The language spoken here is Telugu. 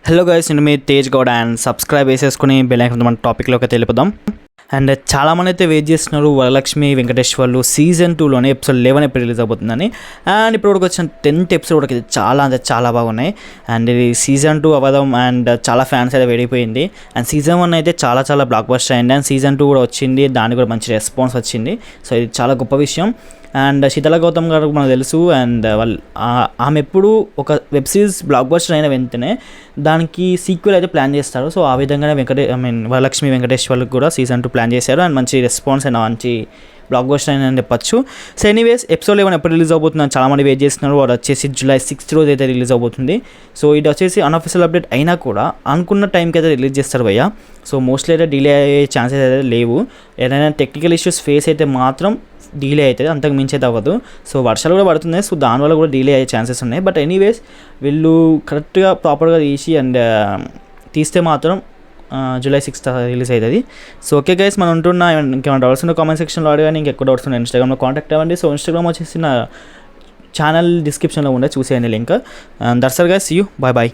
హలో గైస్, నేను మీ తేజ్ గౌడ్ అండ్ సబ్స్క్రైబ్ చేసేసుకుని బెల్ ఐకాన్ మన టాపిక్లోకి తెలిపుదాం. అండ్ చాలామంది అయితే వెయిట్ చేస్తున్నారు వరలక్ష్మి వెంకటేశ్వర్లు సీజన్ 2లోనే ఎపిసోడ్ 11 ఎప్పుడు రిలీజ్ అవబోతుందని. అండ్ ఇప్పుడు వచ్చిన 10th ఎపిసోడ్ అయితే చాలా బాగున్నాయి. అండ్ ఇది సీజన్ 2 అవ్వడం అండ్ చాలా ఫ్యాన్స్ అయితే వేడిపోయింది. అండ్ సీజన్ 1 అయితే చాలా బ్లాక్ బస్టర్ అయింది. అండ్ సీజన్ 2 కూడా వచ్చింది, దానికి కూడా మంచి రెస్పాన్స్ వచ్చింది. సో ఇది చాలా గొప్ప విషయం. అండ్ శీతల గౌతమ్ గారు మనకు తెలుసు. అండ్ ఆమె ఎప్పుడు ఒక వెబ్ సిరీస్ బ్లాక్ బస్టర్ అయిన వెంటనే దానికి సీక్వెల్ అయితే ప్లాన్ చేస్తారు. సో ఆ విధంగానే వరలక్ష్మి వెంకటేశ్వర్లకు కూడా సీజన్ 2 ప్లాన్ చేశారు. అండ్ మంచి రెస్పాన్స్ అయినా మంచి బ్లాక్ బస్టర్ అయినా అని చెప్పచ్చు. సో ఎనీవేస్ ఎపిసోడ్ 11 ఎప్పుడు రిలీజ్ అవబోతుందని చాలామంది వెయిట్ చేస్తున్నారు. వాడు వచ్చేసి July 6th రోజు అయితే రిలీజ్ అవబోతుంది. సో ఇది వచ్చేసి అన్అఫీషియల్ అప్డేట్ అయినా కూడా అనుకున్న టైంకి అయితే రిలీజ్ చేస్తారు భయ్య. సో మోస్ట్లీ అయితే డిలే అయ్యే ఛాన్సెస్ అయితే లేవు. ఏదైనా టెక్నికల్ ఇష్యూస్ ఫేస్ అయితే మాత్రం డిలే అవుతుంది, అంతకు మించి అయితే అవ్వదు. సో వర్షాలు కూడా పడుతున్నాయి, సో దానివల్ల కూడా డిలే అయ్యే ఛాన్సెస్ ఉన్నాయి. బట్ ఎనీవేస్ వీళ్ళు కరెక్ట్గా ప్రాపర్గా తీసి అండ్ తీస్తే మాత్రం July 6th రిలీజ్ అవుతుంది. సో ఓకే గైస్, మనం ఉంటున్న ఇంకేమైనా డౌట్స్ ఉన్న కామెంట్ సెక్షన్లో అడగాని, ఇంకెక్కువ డౌట్స్ ఉన్నాయి ఇన్స్టాగ్రామ్లో కాంటాక్ట్ అవ్వండి. సో ఇన్స్టాగ్రామ్ వచ్చేసి నా ఛానల్ డిస్క్రిప్షన్లో ఉండే చూసేయండి link. That's all guys, see you, bye.